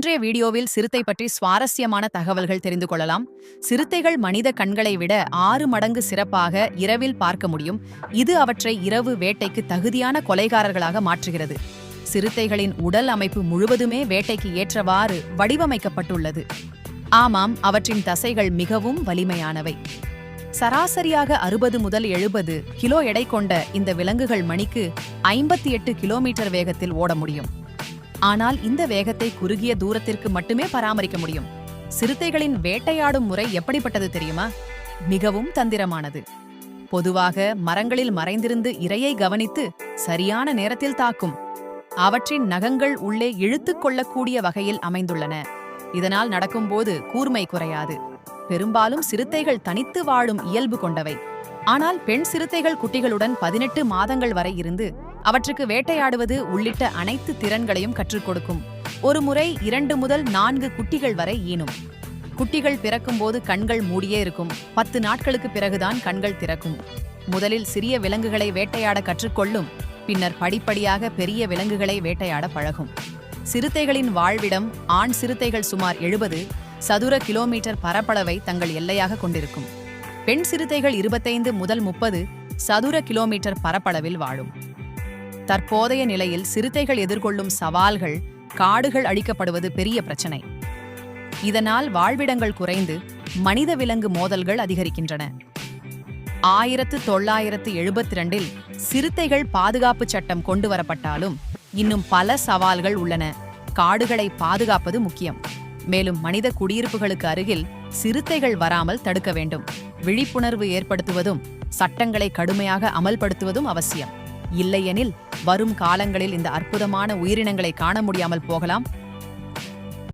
இன்றைய வீடியோவில் சிறுத்தை பற்றி சுவாரஸ்யமான தகவல்கள் தெரிந்து கொள்ளலாம். சிறுத்தைகள் மனித கண்களை விட 6 மடங்கு சிறப்பாக இரவில் பார்க்க முடியும். இது அவற்றை இரவு வேட்டைக்கு தகுதியான கொலைகாரர்களாக மாற்றுகிறது. சிறுத்தைகளின் உடல் அமைப்பு முழுவதுமே வேட்டைக்கு ஏற்றவாறு வடிவமைக்கப்பட்டுள்ளது. ஆமாம், அவற்றின் தசைகள் மிகவும் வலிமையானவை. சராசரியாக 60 முதல் 70 கிலோ எடை கொண்ட இந்த விலங்குகள் மணிக்கு 58 கிலோமீட்டர் வேகத்தில் ஓட முடியும். ஆனால் இந்த வேகத்தை குறுகிய தூரத்திற்கு மட்டுமே பராமரிக்க முடியும். சிறுத்தைகளின் வேட்டையாடும் முறை எப்படிப்பட்டது தெரியுமா? மிகவும் தந்திரமானது. பொதுவாக மரங்களில் மறைந்திருந்து இரையை கவனித்து சரியான நேரத்தில் தாக்கும். அவற்றின் நகங்கள் உள்ளே இழுத்துக் கொள்ளக்கூடிய வகையில் அமைந்துள்ளன. இதனால் நடக்கும்போது கூர்மை குறையாது. பெரும்பாலும் சிறுத்தைகள் தனித்து வாழும் இயல்பு கொண்டவை. ஆனால் பெண் சிறுத்தைகள் குட்டிகளுடன் 18 மாதங்கள் வரை இருந்து அவற்றுக்கு வேட்டையாடுவது உள்ளிட்ட அனைத்து திறன்களையும் கற்றுக் கொடுக்கும். ஒரு முறை 2 முதல் 4 குட்டிகள் வரை ஈனும். குட்டிகள் பிறக்கும்போது கண்கள் மூடியே இருக்கும். 10 நாட்களுக்கு பிறகுதான் கண்கள் திறக்கும். முதலில் சிறிய விலங்குகளை வேட்டையாட கற்றுக்கொள்ளும். பின்னர் படிப்படியாக பெரிய விலங்குகளை வேட்டையாட பழகும். சிறுத்தைகளின் வாழ்விடம் ஆண் சிறுத்தைகள் சுமார் 70 சதுர கிலோமீட்டர் பரப்பளவை தங்கள் எல்லையாக கொண்டிருக்கும். பெண் சிறுத்தைகள் 25 முதல் 30 சதுர கிலோமீட்டர் பரப்பளவில் வாழும். தற்போதைய நிலையில் சிறுத்தைகள் எதிர்கொள்ளும் சவால்கள் காடுகள் அழிக்கப்படுவது பெரிய பிரச்சனை. இதனால் வாழ்விடங்கள் குறைந்து மனித விலங்கு மோதல்கள் அதிகரிக்கின்றன. 1972இல் சிறுத்தைகள் பாதுகாப்பு சட்டம் கொண்டு வரப்பட்டாலும் இன்னும் பல சவால்கள் உள்ளன. காடுகளை பாதுகாப்பது முக்கியம். மேலும் மனித குடியிருப்புகளுக்கு அருகில் சிறுத்தைகள் வராமல் தடுக்க வேண்டும். விழிப்புணர்வு ஏற்படுத்துவதும் சட்டங்களை கடுமையாக அமல்படுத்துவதும் அவசியம். இல்லையெனில் வரும் காலங்களில் இந்த அற்புதமான உயிரினங்களை காண முடியாமல் போகலாம்.